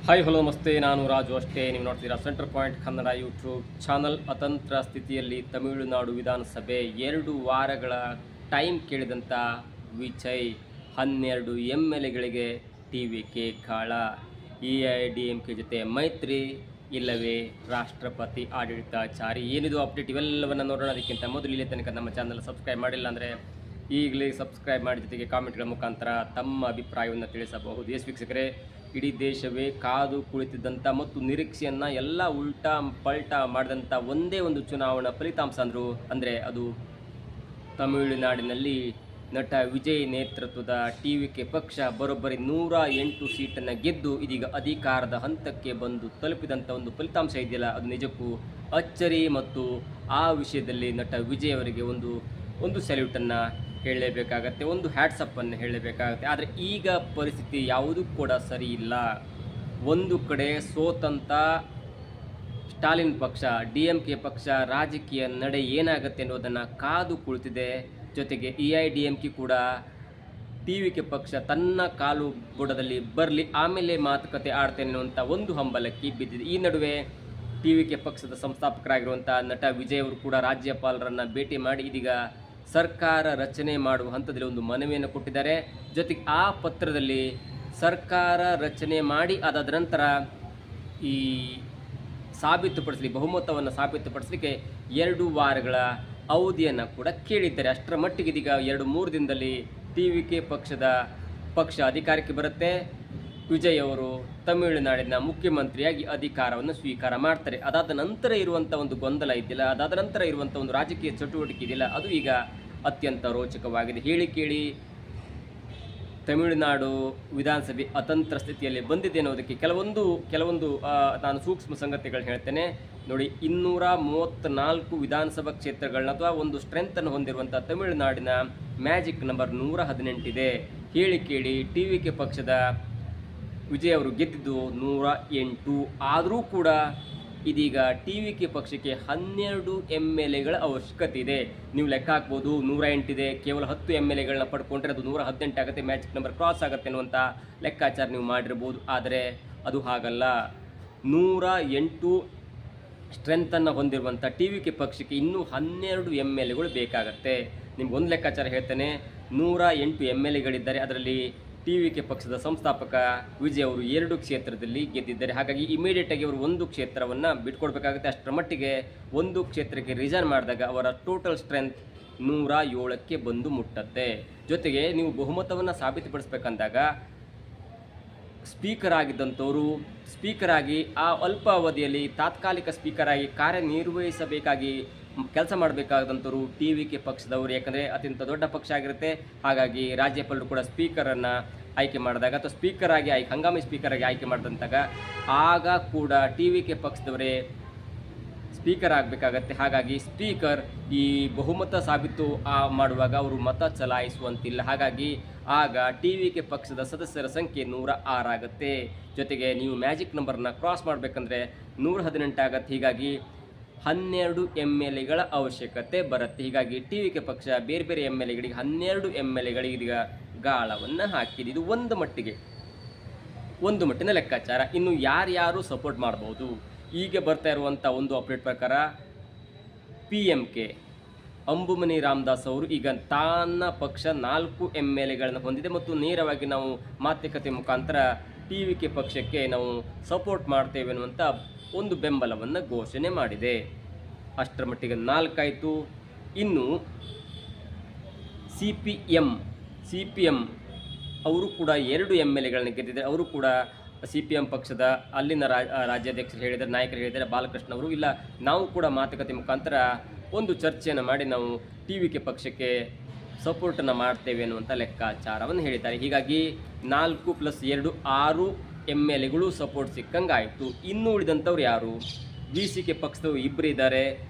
Hi hello ನಮಸ್ತೆ, ನಾನು ರಾಜು ಅಷ್ಟೇ. ನೀವು ನೋಡ್ತೀರಾ centre point Kannada YouTube channel. ಅತಂತ್ರ ಸ್ಥಿತಿಯಲ್ಲಿ ತಮಿಳುನಾಡು ವಿಧಾನಸಭೆ 2 ವಾರಗಳ ಟೈಮ್ ಕೇಳಿದಂಥ ವಿಜಯ್ 12 MLAಗಳಿಗೆ TVK ಗಾಳ. AIADMK ಜೊತೆ ಮೈತ್ರಿ ಇಲ್ಲವೇ ರಾಷ್ಟ್ರಪತಿ ಆಡಳಿತ ಜಾರಿ? ಏನಿದು ಅಪ್ಡೇಟ್? ಇವೆಲ್ಲವನ್ನು ನೋಡೋಣ. ಅದಕ್ಕಿಂತ ಮೊದಲು ಇಲ್ಲಿ ತನಕ ನಮ್ಮ ಚಾನಲ್ ಸಬ್ಸ್ಕ್ರೈಬ್ ಮಾಡಿಲ್ಲ ಅಂದರೆ ಈಗಲೇ ಸಬ್ಸ್ಕ್ರೈಬ್ ಮಾಡಿ, ಜೊತೆಗೆ ಕಾಮೆಂಟ್ಗಳ ಮುಖಾಂತರ ತಮ್ಮ ಅಭಿಪ್ರಾಯವನ್ನು ತಿಳಿಸಬಹುದು. ಎಸ್ ವೀಕ್ಷಕರೇ, ಇಡೀ ದೇಶವೇ ಕಾದು ಕುಳಿತಿದ್ದಂಥ ಮತ್ತು ನಿರೀಕ್ಷೆಯನ್ನು ಎಲ್ಲ ಉಲ್ಟಾ ಪಲ್ಟಾ ಮಾಡಿದಂಥ ಒಂದೇ ಒಂದು ಚುನಾವಣಾ ಫಲಿತಾಂಶ ಅಂದರೆ ಅದು ತಮಿಳುನಾಡಿನಲ್ಲಿ ನಟ ವಿಜಯ್ ನೇತೃತ್ವದ TVK ಪಕ್ಷ ಬರೋಬ್ಬರಿ 108 ಸೀಟನ್ನು ಗೆದ್ದು ಇದೀಗ ಅಧಿಕಾರದ ಹಂತಕ್ಕೆ ಬಂದು ತಲುಪಿದಂಥ ಒಂದು ಫಲಿತಾಂಶ ಇದೆಯಲ್ಲ, ಅದು ನಿಜಕ್ಕೂ ಅಚ್ಚರಿ. ಮತ್ತು ಆ ವಿಷಯದಲ್ಲಿ ನಟ ವಿಜಯ್ ಅವರಿಗೆ ಒಂದು ಸಲ್ಯೂಟನ್ನು ಹೇಳಲೇಬೇಕಾಗತ್ತೆ, ಒಂದು ಹ್ಯಾಟ್ಸಪ್ಪನ್ನು ಹೇಳಲೇಬೇಕಾಗತ್ತೆ. ಆದರೆ ಈಗ ಪರಿಸ್ಥಿತಿ ಯಾವುದೂ ಕೂಡ ಸರಿ ಇಲ್ಲ. ಒಂದು ಕಡೆ ಸೋತಂಥ ಸ್ಟಾಲಿನ್ ಪಕ್ಷ, DMK ಪಕ್ಷ ರಾಜಕೀಯ ನಡೆ ಏನಾಗುತ್ತೆ ಅನ್ನೋದನ್ನು ಕಾದು ಕುಳಿತಿದೆ. ಜೊತೆಗೆ AIADMK ಕೂಡ TVK ಪಕ್ಷ ತನ್ನ ಕಾಲು ಬುಡದಲ್ಲಿ ಬರಲಿ, ಆಮೇಲೆ ಮಾತುಕತೆ ಆಡ್ತೇನೆ ಅನ್ನುವಂಥ ಒಂದು ಹಂಬಲಕ್ಕೆ ಬಿದ್ದಿದೆ. ಈ ನಡುವೆ TVK ಪಕ್ಷದ ಸಂಸ್ಥಾಪಕರಾಗಿರುವಂಥ ನಟ ವಿಜಯ್ ಅವರು ಕೂಡ ರಾಜ್ಯಪಾಲರನ್ನು ಭೇಟಿ ಮಾಡಿ ಇದೀಗ ಸರ್ಕಾರ ರಚನೆ ಮಾಡುವ ಹಂತದಲ್ಲಿ ಒಂದು ಮನವಿಯನ್ನು ಕೊಟ್ಟಿದ್ದಾರೆ. ಜೊತೆಗೆ ಆ ಪತ್ರದಲ್ಲಿ ಸರ್ಕಾರ ರಚನೆ ಮಾಡಿ ಅದಾದ ನಂತರ ಈ ಬಹುಮತವನ್ನು ಸಾಬೀತುಪಡಿಸಲಿಕ್ಕೆ 2 ವಾರಗಳ ಅವಧಿಯನ್ನು ಕೂಡ ಕೇಳಿದ್ದಾರೆ. ಅಷ್ಟರ ಮಟ್ಟಿಗೆ ಇದೀಗ 2-3 ದಿನದಲ್ಲಿ TVK ಪಕ್ಷ ಅಧಿಕಾರಕ್ಕೆ ಬರುತ್ತೆ. ವಿಜಯ್ ಅವರು ತಮಿಳುನಾಡಿನ ಮುಖ್ಯಮಂತ್ರಿಯಾಗಿ ಅಧಿಕಾರವನ್ನು ಸ್ವೀಕಾರ ಮಾಡ್ತಾರೆ. ಅದಾದ ನಂತರ ಇರುವಂಥ ಒಂದು ಗೊಂದಲ ಇದೆಯಲ್ಲ, ಅದಾದ ನಂತರ ಇರುವಂಥ ಒಂದು ರಾಜಕೀಯ ಚಟುವಟಿಕೆ ಇದೆಯಲ್ಲ, ಅದು ಈಗ ಅತ್ಯಂತ ರೋಚಕವಾಗಿದೆ. ಹೇಳಿ ಕೇಳಿ ತಮಿಳುನಾಡು ವಿಧಾನಸಭೆ ಅತಂತ್ರ ಸ್ಥಿತಿಯಲ್ಲಿ ಬಂದಿದೆ ಅನ್ನೋದಕ್ಕೆ ಕೆಲವೊಂದು ನಾನು ಸೂಕ್ಷ್ಮ ಸಂಗತಿಗಳು ಹೇಳ್ತೇನೆ ನೋಡಿ. 234 ವಿಧಾನಸಭಾ ಕ್ಷೇತ್ರಗಳನ್ನ ಅಥವಾ ಒಂದು ಸ್ಟ್ರೆಂತನ್ನು ಹೊಂದಿರುವಂಥ ತಮಿಳುನಾಡಿನ ಮ್ಯಾಜಿಕ್ ನಂಬರ್ 118 ಇದೆ. ಹೇಳಿ ಕೇಳಿ TVK ಪಕ್ಷದ ವಿಜಯ್ ಅವರು ಗೆದ್ದಿದ್ದು 108. ಆದರೂ ಕೂಡ ಇದೀಗ TVK ಪಕ್ಷಕ್ಕೆ 12 MLAಗಳ ಅವಶ್ಯಕತೆ ಇದೆ. ನೀವು ಲೆಕ್ಕ ಹಾಕ್ಬೋದು, 108 ಇದೆ, ಕೇವಲ 10 MLAಗಳನ್ನ ಪಡ್ಕೊಂಡ್ರೆ ಅದು 118 ಆಗುತ್ತೆ, ಮ್ಯಾಜಿಕ್ ನಂಬರ್ ಕ್ರಾಸ್ ಆಗುತ್ತೆ ಅನ್ನುವಂಥ ಲೆಕ್ಕಾಚಾರ ನೀವು ಮಾಡಿರ್ಬೋದು. ಆದರೆ ಅದು ಹಾಗಲ್ಲ. 108 ಸ್ಟ್ರೆಂತನ್ನು ಹೊಂದಿರುವಂಥ TVK ಪಕ್ಷಕ್ಕೆ ಇನ್ನೂ 12 MLAಗಳು ಬೇಕಾಗತ್ತೆ. ನಿಮ್ಗೊಂದು ಲೆಕ್ಕಾಚಾರ ಹೇಳ್ತೇನೆ. 108 MLAಗಳಿದ್ದಾರೆ. ಅದರಲ್ಲಿ TVK ಪಕ್ಷದ ಸಂಸ್ಥಾಪಕ ವಿಜಯ್ ಅವರು 2 ಕ್ಷೇತ್ರದಲ್ಲಿ ಗೆದ್ದಿದ್ದಾರೆ. ಹಾಗಾಗಿ ಇಮಿಡಿಯೇಟಾಗಿ ಅವರು 1 ಕ್ಷೇತ್ರವನ್ನು ಬಿಟ್ಕೊಡ್ಬೇಕಾಗುತ್ತೆ. ಅಷ್ಟರ ಮಟ್ಟಿಗೆ 1 ಕ್ಷೇತ್ರಕ್ಕೆ ರಿಸೈನ್ ಮಾಡಿದಾಗ ಅವರ ಟೋಟಲ್ ಸ್ಟ್ರೆಂತ್ 107ಕ್ಕೆ ಬಂದು ಮುಟ್ಟತ್ತೆ. ಜೊತೆಗೆ ನೀವು ಬಹುಮತವನ್ನು ಸಾಬೀತುಪಡಿಸ್ಬೇಕಂದಾಗ ಸ್ಪೀಕರ್ ಆಗಿದ್ದಂಥವರು ಸ್ಪೀಕರ್ ಆಗಿ ಆ ಅಲ್ಪ ಅವಧಿಯಲ್ಲಿ ತಾತ್ಕಾಲಿಕ ಸ್ಪೀಕರ್ ಆಗಿ ಕಾರ್ಯನಿರ್ವಹಿಸಬೇಕಾಗಿ ಕೆಲಸ ಮಾಡಬೇಕಾದಂಥವ್ರು TVK ಪಕ್ಷದವರು. ಯಾಕಂದರೆ ಅತ್ಯಂತ ದೊಡ್ಡ ಪಕ್ಷ ಆಗಿರುತ್ತೆ. ಹಾಗಾಗಿ ರಾಜ್ಯಪಾಲರು ಕೂಡ ಸ್ಪೀಕರನ್ನು ಆಯ್ಕೆ ಮಾಡಿದಾಗ ಅಥವಾ ಹಂಗಾಮಿ ಸ್ಪೀಕರ್ ಆಗಿ ಆಯ್ಕೆ ಮಾಡಿದಂತಾಗ ಆಗ ಕೂಡ TVK ಪಕ್ಷದವರೇ ಸ್ಪೀಕರ್ ಆಗಬೇಕಾಗತ್ತೆ. ಹಾಗಾಗಿ ಸ್ಪೀಕರ್ ಈ ಬಹುಮತ ಸಾಬೀತು ಮಾಡುವಾಗ ಅವರು ಮತ ಚಲಾಯಿಸುವಂತಿಲ್ಲ. ಹಾಗಾಗಿ ಆಗ TVK ಪಕ್ಷದ ಸದಸ್ಯರ ಸಂಖ್ಯೆ 106 ಆಗುತ್ತೆ. ಜೊತೆಗೆ ನೀವು ಮ್ಯಾಜಿಕ್ ನಂಬರ್ನ ಕ್ರಾಸ್ ಮಾಡಬೇಕಂದ್ರೆ 118 ಆಗುತ್ತೆ. ಹೀಗಾಗಿ 12 MLAಗಳ ಅವಶ್ಯಕತೆ ಬರುತ್ತೆ. ಹೀಗಾಗಿ TVK ಪಕ್ಷ ಬೇರೆ MLAಗಳಿಗೆ 12 MLAಗಳಿಗೆ ಇದೀಗ ಗಾಳವನ್ನು ಹಾಕಿದೆ. ಇದು ಒಂದು ಮಟ್ಟಿನ ಲೆಕ್ಕಾಚಾರ. ಇನ್ನು ಯಾರ್ಯಾರು ಸಪೋರ್ಟ್ ಮಾಡ್ಬೋದು? ಈಗ ಬರ್ತಾ ಇರುವಂಥ ಒಂದು ಅಪ್ಡೇಟ್ ಪ್ರಕಾರ PMK ಅಂಬುಮನಿ ರಾಮದಾಸ್ ಅವರು ಈಗ ತನ್ನ ಪಕ್ಷ 4 MLAಗಳನ್ನು ಹೊಂದಿದೆ ಮತ್ತು ನೇರವಾಗಿ ನಾವು ಮಾತುಕತೆ ಮುಖಾಂತರ TVK ಪಕ್ಷಕ್ಕೆ ನಾವು ಸಪೋರ್ಟ್ ಮಾಡ್ತೇವೆ ಅನ್ನುವಂಥ ಒಂದು ಬೆಂಬಲವನ್ನು ಘೋಷಣೆ ಮಾಡಿದೆ. ಅಷ್ಟರ ಮಟ್ಟಿಗೆ 4 ಆಯಿತು. ಇನ್ನು CPM ಅವರು ಕೂಡ 2 MLAಗಳನ್ನು ಗೆದ್ದಿದ್ದಾರೆ. ಅವರು ಕೂಡ CPM ಪಕ್ಷದ ಅಲ್ಲಿನ ರಾಜ್ಯಾಧ್ಯಕ್ಷರು ಹೇಳಿದ್ದಾರೆ, ನಾಯಕರು ಹೇಳಿದ್ದಾರೆ, ಬಾಲಕೃಷ್ಣ ಅವರು, ಇಲ್ಲ ನಾವು ಕೂಡ ಮಾತುಕತೆ ಮುಖಾಂತರ ಒಂದು ಚರ್ಚೆಯನ್ನು ಮಾಡಿ ನಾವು TVK ಪಕ್ಷಕ್ಕೆ ಸಪೋರ್ಟನ್ನು ಮಾಡ್ತೇವೆ ಅನ್ನುವಂಥ ಲೆಕ್ಕಾಚಾರವನ್ನು ಹೇಳಿದ್ದಾರೆ. ಹೀಗಾಗಿ 4 + 2 6 MLAಗಳು ಸಪೋರ್ಟ್ ಸಿಕ್ಕಂಗಾಯಿತು. ಇನ್ನು ಉಳಿದಂಥವ್ರು ಯಾರು? VCK ಪಕ್ಷದವರು 2 ಇದ್ದಾರೆ,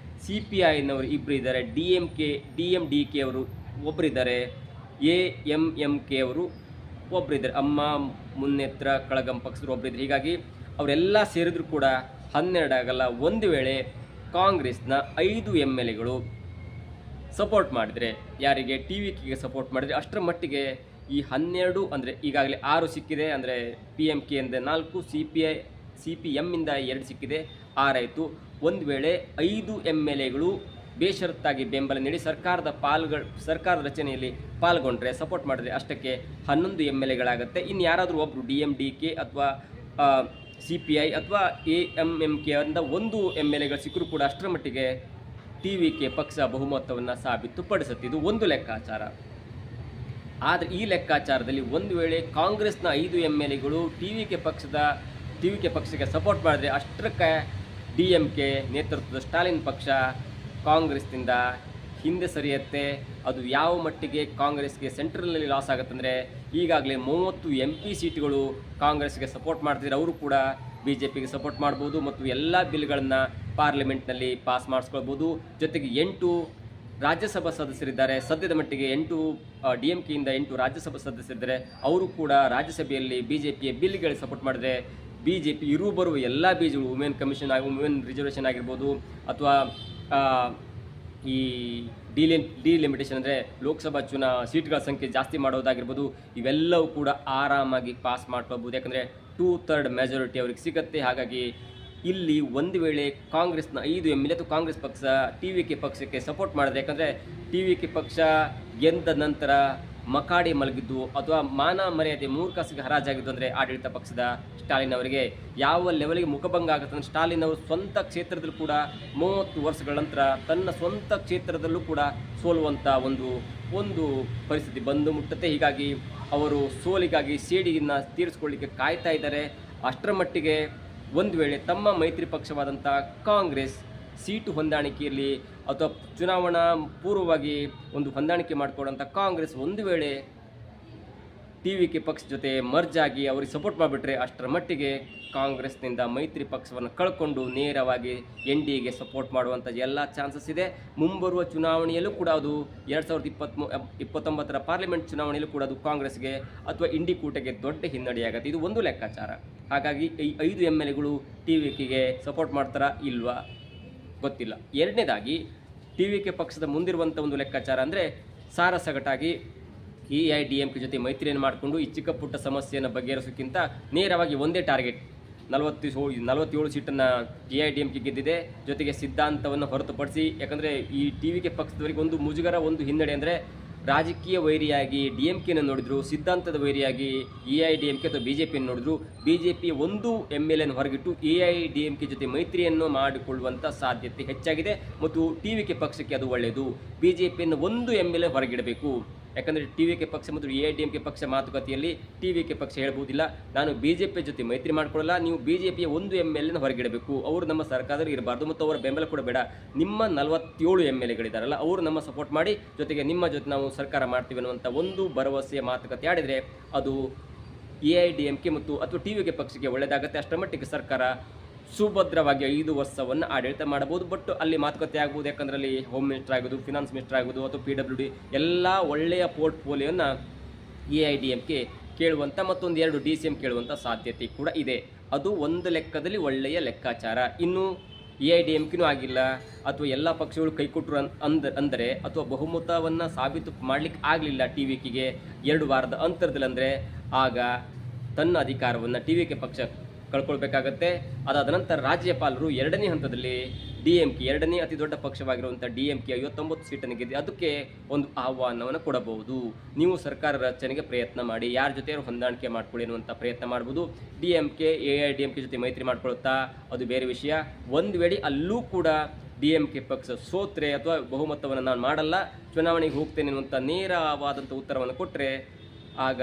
CPIನವರು 2 ಇದ್ದಾರೆ, DMDK ಅವರು ಒಬ್ಬರಿದ್ದಾರೆ, AMMK ಅವರು ಒಬ್ಬರಿದ್ದಾರೆ, ಅಮ್ಮ ಮುನ್ನೇತ್ರ ಕಳಗಂ ಪಕ್ಷದವರು ಒಬ್ಬರಿದ್ದಾರೆ. ಹೀಗಾಗಿ ಅವರೆಲ್ಲ ಸೇರಿದ್ರು ಕೂಡ 12 ಆಗಲ್ಲ. ಒಂದು ವೇಳೆ ಕಾಂಗ್ರೆಸ್ನ 5 MLAಗಳು ಸಪೋರ್ಟ್ ಮಾಡಿದರೆ, ಯಾರಿಗೆ TVKಗೆ ಸಪೋರ್ಟ್ ಮಾಡಿದರೆ, ಅಷ್ಟರ ಮಟ್ಟಿಗೆ ಈ 12 ಅಂದರೆ ಈಗಾಗಲೇ 6 ಸಿಕ್ಕಿದೆ, ಅಂದರೆ PMK ಇಂದ 4, CPM ಇಂದ 2 ಸಿಕ್ಕಿದೆ, 6 ಆಯಿತು. ಒಂದು ವೇಳೆ 5 MLAಗಳು ಬೇಷರತ್ತಾಗಿ ಬೆಂಬಲ ನೀಡಿ ಸರ್ಕಾರದ ರಚನೆಯಲ್ಲಿ ಪಾಲ್ಗೊಂಡ್ರೆ, ಸಪೋರ್ಟ್ ಮಾಡಿದ್ರೆ ಅಷ್ಟಕ್ಕೆ 11 MLAಗಳಾಗುತ್ತೆ. ಇನ್ನು ಯಾರಾದರೂ ಒಬ್ಬರು DMDK ಅಥವಾ CPI ಅಥವಾ AMMK ಅವರಿಂದ 1 MLAಗಳು ಸಿಕ್ಕರೂ ಕೂಡ ಅಷ್ಟರ ಮಟ್ಟಿಗೆ TVK ಪಕ್ಷ ಬಹುಮತವನ್ನು ಸಾಬೀತುಪಡಿಸುತ್ತೆ. ಇದು ಒಂದು ಲೆಕ್ಕಾಚಾರ. ಆದರೆ ಈ ಲೆಕ್ಕಾಚಾರದಲ್ಲಿ ಒಂದು ವೇಳೆ ಕಾಂಗ್ರೆಸ್ನ 5 MLAಗಳು TVK ಪಕ್ಷಕ್ಕೆ ಸಪೋರ್ಟ್ ಮಾಡಿದ್ರೆ ಅಷ್ಟಕ್ಕೆ DMK ನೇತೃತ್ವದ ಸ್ಟಾಲಿನ್ ಪಕ್ಷ ಕಾಂಗ್ರೆಸ್ನಿಂದ ಹಿಂದೆ ಸರಿಯುತ್ತೆ. ಅದು ಯಾವ ಮಟ್ಟಿಗೆ ಕಾಂಗ್ರೆಸ್ಗೆ ಸೆಂಟ್ರಲ್ನಲ್ಲಿ ಲಾಸ್ ಆಗುತ್ತಂದರೆ, ಈಗಾಗಲೇ 30 MP ಸೀಟುಗಳು ಕಾಂಗ್ರೆಸ್ಗೆ ಸಪೋರ್ಟ್ ಮಾಡ್ತಿದ್ರೆ ಅವರು ಕೂಡ BJPಗೆ ಸಪೋರ್ಟ್ ಮಾಡ್ಬೋದು ಮತ್ತು ಎಲ್ಲ ಬಿಲ್ಗಳನ್ನು ಪಾರ್ಲಿಮೆಂಟ್ನಲ್ಲಿ ಪಾಸ್ ಮಾಡಿಸ್ಕೊಳ್ಬೋದು. ಜೊತೆಗೆ 8 ರಾಜ್ಯಸಭಾ ಸದಸ್ಯರಿದ್ದಾರೆ. ಸದ್ಯದ ಮಟ್ಟಿಗೆ 8 DMKಯಿಂದ 8 ರಾಜ್ಯಸಭಾ ಸದಸ್ಯರಿದ್ದಾರೆ. ಅವರು ಕೂಡ ರಾಜ್ಯಸಭೆಯಲ್ಲಿ BJPಯ ಬಿಲ್ಗಳಿಗೆ ಸಪೋರ್ಟ್ ಮಾಡಿದ್ರೆ BJP ಬರುವ ಎಲ್ಲ ಬೀಜಗಳು ವುಮೆನ್ ರಿಸರ್ವೇಷನ್ ಆಗಿರ್ಬೋದು ಅಥವಾ ಈ ಡಿಲಿಮಿಟೇಷನ್ ಅಂದರೆ ಲೋಕಸಭಾ ಸೀಟ್ಗಳ ಸಂಖ್ಯೆ ಜಾಸ್ತಿ ಮಾಡೋದಾಗಿರ್ಬೋದು, ಇವೆಲ್ಲವೂ ಕೂಡ ಆರಾಮಾಗಿ ಪಾಸ್ ಮಾಡ್ಕೊಳ್ಬೋದು. ಯಾಕಂದರೆ 2/3 ಮೆಜಾರಿಟಿ ಅವ್ರಿಗೆ ಸಿಗುತ್ತೆ. ಹಾಗಾಗಿ ಇಲ್ಲಿ ಒಂದು ವೇಳೆ ಕಾಂಗ್ರೆಸ್ನ 5 MLA ಅಥವಾ ಕಾಂಗ್ರೆಸ್ ಪಕ್ಷ TVK ಪಕ್ಷಕ್ಕೆ ಸಪೋರ್ಟ್ ಮಾಡಿದ್ರೆ, ಯಾಕಂದರೆ TVK ಪಕ್ಷ ಗೆದ್ದ ನಂತರ ಮಕಾಡಿ ಮಲಗಿದ್ದು ಅಥವಾ ಮಾನ ಮರ್ಯಾದೆ ಮೂರ್ಖಾಸಿಗೆ ಹರಾಜಾಗಿದ್ದು ಅಂದರೆ ಆಡಳಿತ ಪಕ್ಷದ ಸ್ಟಾಲಿನ್ ಅವರಿಗೆ ಯಾವ ಲೆವೆಲ್ಗೆ ಮುಖಭಂಗ ಆಗುತ್ತೆ ಅಂದರೆ, ಸ್ಟಾಲಿನ್ ಅವರು ಸ್ವಂತ ಕ್ಷೇತ್ರದಲ್ಲೂ ಕೂಡ 30 ವರ್ಷಗಳ ನಂತರ ತನ್ನ ಸ್ವಂತ ಕ್ಷೇತ್ರದಲ್ಲೂ ಕೂಡ ಸೋಲುವಂಥ ಒಂದು ಪರಿಸ್ಥಿತಿ ಬಂದು ಮುಟ್ಟುತ್ತೆ. ಹೀಗಾಗಿ ಅವರು ಸೋಲಿಗಾಗಿ ಸೇಡಿಯನ್ನು ತೀರಿಸ್ಕೊಳ್ಳಿಕ್ಕೆ ಕಾಯ್ತಾ ಇದ್ದಾರೆ. ಅಷ್ಟರ ಮಟ್ಟಿಗೆ ಒಂದು ವೇಳೆ ತಮ್ಮ ಮೈತ್ರಿ ಪಕ್ಷವಾದಂಥ ಕಾಂಗ್ರೆಸ್ ಸೀಟು ಹೊಂದಾಣಿಕೆಯಲ್ಲಿ ಅಥವಾ ಚುನಾವಣಾ ಪೂರ್ವವಾಗಿ ಒಂದು ಹೊಂದಾಣಿಕೆ ಮಾಡಿಕೊಡುವಂಥ ಕಾಂಗ್ರೆಸ್ ಒಂದು ವೇಳೆ TVK ಪಕ್ಷ ಜೊತೆ ಮರ್ಜ್ ಆಗಿ ಅವ್ರಿಗೆ ಸಪೋರ್ಟ್ ಮಾಡಿಬಿಟ್ರೆ ಅಷ್ಟರ ಮಟ್ಟಿಗೆ ಕಾಂಗ್ರೆಸ್ನಿಂದ ಮೈತ್ರಿ ಪಕ್ಷವನ್ನು ಕಳ್ಕೊಂಡು ನೇರವಾಗಿ NDAಗೆ ಸಪೋರ್ಟ್ ಮಾಡುವಂಥ ಎಲ್ಲ ಚಾನ್ಸಸ್ ಇದೆ. ಮುಂಬರುವ ಚುನಾವಣೆಯಲ್ಲೂ ಕೂಡ ಅದು 2029 ಪಾರ್ಲಿಮೆಂಟ್ ಚುನಾವಣೆಯಲ್ಲೂ ಕೂಡ ಅದು ಕಾಂಗ್ರೆಸ್ಗೆ ಅಥವಾ ಇಂಡಿ ಕೂಟಕ್ಕೆ ದೊಡ್ಡ ಹಿನ್ನಡೆಯಾಗುತ್ತೆ. ಇದು ಒಂದು ಲೆಕ್ಕಾಚಾರ. ಹಾಗಾಗಿ ಈ 5 MLAಗಳು TVKಗೆ ಸಪೋರ್ಟ್ ಮಾಡ್ತಾರಾ ಇಲ್ವಾ ಗೊತ್ತಿಲ್ಲ. ಎರಡನೇದಾಗಿ TVK ಪಕ್ಷದ ಮುಂದಿರುವಂಥ ಒಂದು ಲೆಕ್ಕಾಚಾರ ಅಂದರೆ, ಸಾರಸಗಟಾಗಿ AIADMK ಜೊತೆ ಮೈತ್ರಿಯನ್ನು ಮಾಡಿಕೊಂಡು ಈ ಚಿಕ್ಕ ಪುಟ್ಟ ಸಮಸ್ಯೆಯನ್ನು ಬಗೆಹರಿಸೋಕ್ಕಿಂತ ನೇರವಾಗಿ ಒಂದೇ ಟಾರ್ಗೆಟ್ 47 ಸೀಟನ್ನು AIADMK ಗೆದ್ದಿದೆ. ಜೊತೆಗೆ ಸಿದ್ಧಾಂತವನ್ನು ಹೊರತುಪಡಿಸಿ, ಯಾಕಂದರೆ ಈ TVK ಪಕ್ಷದವರಿಗೆ ಒಂದು ಮುಜುಗರ, ಒಂದು ಹಿನ್ನಡೆ ಅಂದರೆ ರಾಜಕೀಯ ವೈರಿಯಾಗಿ DMKನ ನೋಡಿದ್ರು, ಸಿದ್ಧಾಂತದ ವೈರಿಯಾಗಿ AIADMK ಅಥವಾ BJPಯನ್ನು ನೋಡಿದ್ರು. BJP 1 MLAನ ಹೊರಗಿಟ್ಟು AIADMK ಜೊತೆ ಮೈತ್ರಿಯನ್ನು ಮಾಡಿಕೊಳ್ಳುವಂಥ ಸಾಧ್ಯತೆ ಹೆಚ್ಚಾಗಿದೆ ಮತ್ತು TVK ಪಕ್ಷಕ್ಕೆ ಅದು ಒಳ್ಳೆಯದು. BJPಯನ್ನು 1 MLA ಹೊರಗಿಡಬೇಕು. ಯಾಕಂದರೆ TVK ಪಕ್ಷ ಮತ್ತು AIADMK ಪಕ್ಷ ಮಾತುಕತೆಯಲ್ಲಿ TVK ಪಕ್ಷ ಹೇಳ್ಬೋದಿಲ್ಲ, ನಾನು BJP ಜೊತೆ ಮೈತ್ರಿ ಮಾಡ್ಕೊಳ್ಳಲ್ಲ, ನೀವು BJPಯ 1 MLAನ ಹೊರಗಿಡಬೇಕು, ಅವರು ನಮ್ಮ ಸರ್ಕಾರದಲ್ಲಿ ಇರಬಾರ್ದು ಮತ್ತು ಅವರ ಬೆಂಬಲ ಕೂಡ ಬೇಡ, ನಿಮ್ಮ 47 MLAಗಳಿದ್ದಾರಲ್ಲ ಅವರು ನಮ್ಮ ಸಪೋರ್ಟ್ ಮಾಡಿ, ಜೊತೆಗೆ ನಿಮ್ಮ ಜೊತೆ ನಾವು ಸರ್ಕಾರ ಮಾಡ್ತೀವಿ ಅನ್ನುವಂಥ ಒಂದು ಭರವಸೆಯ ಮಾತುಕತೆ ಆಡಿದರೆ ಅದು AIADMK ಮತ್ತು ಅಥವಾ TVK ಪಕ್ಷಕ್ಕೆ ಒಳ್ಳೆಯದಾಗುತ್ತೆ. ಅಷ್ಟರ ಮಟ್ಟಿಗೆ ಸರ್ಕಾರ ಸುಭದ್ರವಾಗಿ 5 ವರ್ಷವನ್ನು ಆಡಳಿತ ಮಾಡಬಹುದು. ಬಟ್ ಅಲ್ಲಿ ಮಾತುಕತೆ ಆಗ್ಬೋದು, ಯಾಕಂದರೆ ಅಲ್ಲಿ ಹೋಮ್ ಮಿನಿಸ್ಟರ್ ಆಗೋದು, ಫಿನಾನ್ಸ್ ಮಿನಿಸ್ಟರ್ ಆಗೋದು ಅಥವಾ PWD ಎಲ್ಲ ಒಳ್ಳೆಯ ಪೋರ್ಟ್ಫೋಲಿಯೋನ AIADMK ಕೇಳುವಂಥ ಮತ್ತೊಂದು 2 DCM ಕೇಳುವಂಥ ಸಾಧ್ಯತೆ ಕೂಡ ಇದೆ. ಅದು ಒಂದು ಲೆಕ್ಕದಲ್ಲಿ ಒಳ್ಳೆಯ ಲೆಕ್ಕಾಚಾರ. ಇನ್ನು AIADMKನೂ ಆಗಿಲ್ಲ ಅಥವಾ ಎಲ್ಲ ಪಕ್ಷಗಳು ಕೈಕೊಟ್ಟರು ಅಂದರೆ ಅಥವಾ ಬಹುಮತವನ್ನು ಸಾಬೀತು ಮಾಡಲಿಕ್ಕೆ ಆಗಲಿಲ್ಲ TVKಗೆ 2 ವಾರದ ಅಂತರದಲ್ಲಿ ಅಂದರೆ, ಆಗ ತನ್ನ ಅಧಿಕಾರವನ್ನು TVK ಪಕ್ಷ ಕಳ್ಕೊಳ್ಬೇಕಾಗತ್ತೆ. ಅದಾದ ನಂತರ ರಾಜ್ಯಪಾಲರು 2ನೇ ಹಂತದಲ್ಲಿ DMK 2ನೇ ಅತಿ ದೊಡ್ಡ ಪಕ್ಷವಾಗಿರುವಂಥ DMK 59 ಸೀಟನ್ನು ಗೆದ್ದು ಅದಕ್ಕೆ ಒಂದು ಆಹ್ವಾನವನ್ನು ಕೊಡಬಹುದು. ನೀವು ಸರ್ಕಾರ ರಚನೆಗೆ ಪ್ರಯತ್ನ ಮಾಡಿ, ಯಾರ ಜೊತೆ ಹೊಂದಾಣಿಕೆ ಮಾಡ್ಕೊಳ್ಳಿ ಅನ್ನುವಂಥ ಪ್ರಯತ್ನ ಮಾಡ್ಬೋದು. DMK AIADMK ಜೊತೆ ಮೈತ್ರಿ ಮಾಡ್ಕೊಳ್ತಾ ಅದು ಬೇರೆ ವಿಷಯ. ಒಂದು ವೇಳೆ ಅಲ್ಲೂ ಕೂಡ DMK ಪಕ್ಷ ಸೋತ್ರೆ ಅಥವಾ ಬಹುಮತವನ್ನು ನಾನು ಮಾಡಲ್ಲ, ಚುನಾವಣೆಗೆ ಹೋಗ್ತೇನೆ ಅನ್ನುವಂಥ ನೇರವಾದಂಥ ಉತ್ತರವನ್ನು ಕೊಟ್ಟರೆ, ಆಗ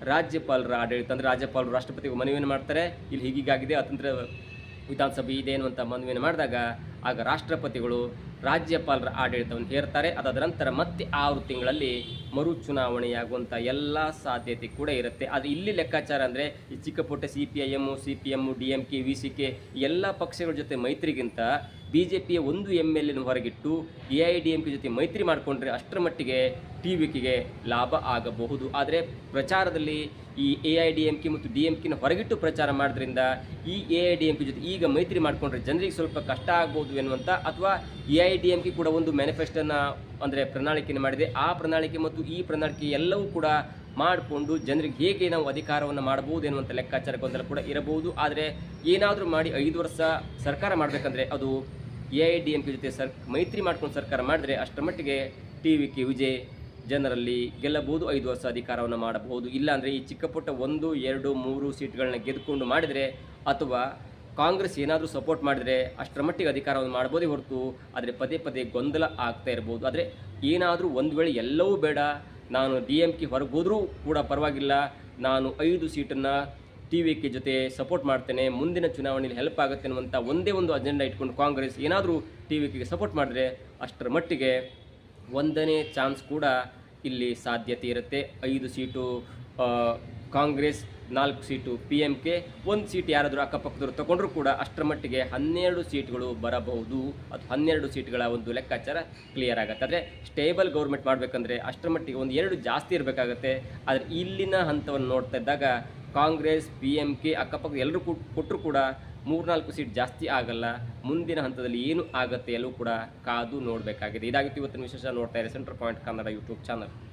ರಾಜ್ಯಪಾಲರ ಆಡಳಿತ ಅಂದರೆ ರಾಜ್ಯಪಾಲರು ರಾಷ್ಟ್ರಪತಿಗೆ ಮನವಿಯನ್ನು ಮಾಡ್ತಾರೆ, ಇಲ್ಲಿ ಹೀಗಾಗಿದೆ, ಅತಂತ್ರ ವಿಧಾನಸಭೆ ಇದೆ ಅನ್ನುವಂಥ ಮನವಿಯನ್ನು ಮಾಡಿದಾಗ ಆಗ ರಾಷ್ಟ್ರಪತಿಗಳು ರಾಜ್ಯಪಾಲರ ಆಡಳಿತವನ್ನು ಹೇರ್ತಾರೆ. ಅದಾದ ನಂತರ ಮತ್ತೆ 6 ತಿಂಗಳಲ್ಲಿ ಮರು ಚುನಾವಣೆಯಾಗುವಂಥ ಎಲ್ಲ ಸಾಧ್ಯತೆ ಕೂಡ ಇರುತ್ತೆ. ಅದು ಇಲ್ಲಿ ಲೆಕ್ಕಾಚಾರ ಅಂದರೆ ಈ ಚಿಕ್ಕ ಪುಟ್ಟ CPIM, CPM, DMK, VCK ಎಲ್ಲ ಪಕ್ಷಗಳ ಜೊತೆ ಮೈತ್ರಿಗಿಂತ BJPಯ 1 MLAನ ಹೊರಗಿಟ್ಟು AIADMK ಜೊತೆ ಮೈತ್ರಿ ಮಾಡಿಕೊಂಡ್ರೆ ಅಷ್ಟರ ಮಟ್ಟಿಗೆ TVKಗೆ ಲಾಭ ಆಗಬಹುದು. ಆದರೆ ಪ್ರಚಾರದಲ್ಲಿ ಈ AIADMK ಮತ್ತು DMKನ ಹೊರಗಿಟ್ಟು ಪ್ರಚಾರ ಮಾಡೋದ್ರಿಂದ ಈ AIADMK ಜೊತೆ ಈಗ ಮೈತ್ರಿ ಮಾಡಿಕೊಂಡ್ರೆ ಜನರಿಗೆ ಸ್ವಲ್ಪ ಕಷ್ಟ ಆಗ್ಬೋದು ಎನ್ನುವಂಥ, ಅಥವಾ AIADMK ಕೂಡ ಒಂದು ಮ್ಯಾನಿಫೆಸ್ಟೋನ ಅಂದರೆ ಪ್ರಣಾಳಿಕೆಯನ್ನು ಮಾಡಿದೆ, ಆ ಪ್ರಣಾಳಿಕೆ ಮತ್ತು ಈ ಪ್ರಣಾಳಿಕೆ ಎಲ್ಲವೂ ಕೂಡ ಮಾಡಿಕೊಂಡು ಜನರಿಗೆ ಹೇಗೆ ನಾವು ಅಧಿಕಾರವನ್ನು ಮಾಡಬಹುದು ಎನ್ನುವಂಥ ಲೆಕ್ಕಾಚಾರ ಗೊಂದಲ ಕೂಡ ಇರಬಹುದು. ಆದರೆ ಏನಾದರೂ ಮಾಡಿ 5 ವರ್ಷ ಸರ್ಕಾರ ಮಾಡಬೇಕಂದ್ರೆ ಅದು AIADMK ಜೊತೆ ಮೈತ್ರಿ ಮಾಡ್ಕೊಂಡು ಸರ್ಕಾರ ಮಾಡಿದ್ರೆ ಅಷ್ಟರ ಮಟ್ಟಿಗೆ TVK ವಿಜಯ್ ಜನರಲ್ಲಿ ಗೆಲ್ಲಬಹುದು, 5 ವರ್ಷ ಅಧಿಕಾರವನ್ನು ಮಾಡಬಹುದು. ಇಲ್ಲಾಂದರೆ ಈ ಚಿಕ್ಕ ಪುಟ್ಟ 1, 2, 3 ಸೀಟ್ಗಳನ್ನ ಗೆದ್ದುಕೊಂಡು ಮಾಡಿದರೆ ಅಥವಾ ಕಾಂಗ್ರೆಸ್ ಏನಾದರೂ ಸಪೋರ್ಟ್ ಮಾಡಿದರೆ ಅಷ್ಟರ ಮಟ್ಟಿಗೆ ಅಧಿಕಾರವನ್ನು ಮಾಡ್ಬೋದೇ ಹೊರತು ಆದರೆ ಪದೇ ಪದೇ ಗೊಂದಲ ಆಗ್ತಾ ಇರ್ಬೋದು. ಆದರೆ ಏನಾದರೂ ಒಂದು ವೇಳೆ ಎಲ್ಲವೂ ಬೇಡ, ನಾನು DMK ಹೊರಗೆ ಹೋದರೂ ಕೂಡ ಪರವಾಗಿಲ್ಲ, ನಾನು 5 ಸೀಟನ್ನು TVK ಜೊತೆ ಸಪೋರ್ಟ್ ಮಾಡ್ತೇನೆ, ಮುಂದಿನ ಚುನಾವಣೆಯಲ್ಲಿ ಹೆಲ್ಪ್ ಆಗುತ್ತೆ ಅನ್ನುವಂಥ ಒಂದೇ ಒಂದು ಅಜೆಂಡಾ ಇಟ್ಕೊಂಡು ಕಾಂಗ್ರೆಸ್ ಏನಾದರೂ TVKಗೆ ಸಪೋರ್ಟ್ ಮಾಡಿದ್ರೆ ಅಷ್ಟರ ಮಟ್ಟಿಗೆ 1ನೇ ಚಾನ್ಸ್ ಕೂಡ ಇಲ್ಲಿ ಸಾಧ್ಯತೆ ಇರುತ್ತೆ. 5 seat Congress, 4 seat PMK, 1 seat ಯಾರಾದರೂ ಅಕ್ಕಪಕ್ಕದವರು ತಗೊಂಡ್ರೂ ಕೂಡ ಅಷ್ಟರ ಮಟ್ಟಿಗೆ 12 ಸೀಟ್ಗಳು ಬರಬಹುದು. ಅದು 12 ಸೀಟ್ಗಳ ಒಂದು ಲೆಕ್ಕಾಚಾರ ಕ್ಲಿಯರ್ ಆಗುತ್ತೆ. ಆದರೆ ಸ್ಟೇಬಲ್ ಗೌರ್ಮೆಂಟ್ ಮಾಡಬೇಕಂದ್ರೆ ಅಷ್ಟರ ಮಟ್ಟಿಗೆ 1-2 ಜಾಸ್ತಿ ಇರಬೇಕಾಗತ್ತೆ. ಆದರೆ ಇಲ್ಲಿನ ಹಂತವನ್ನು ನೋಡ್ತಾ ಇದ್ದಾಗ ಕಾಂಗ್ರೆಸ್, PMK ಅಕ್ಕಪಕ್ಕ ಎಲ್ಲರೂ ಕೊಟ್ಟರೂ ಕೂಡ 3-4 ಸೀಟ್ ಜಾಸ್ತಿ ಆಗಲ್ಲ. ಮುಂದಿನ ಹಂತದಲ್ಲಿ ಏನು ಆಗುತ್ತೆ ಎಲ್ಲವೂ ಕೂಡ ಕಾದು ನೋಡಬೇಕಾಗಿದೆ. ಇದಾಗಿತ್ತು ಇವತ್ತಿನ ವಿಶೇಷ. ನೋಡ್ತಾ ಇರಿ centre point Kannada YouTube channel.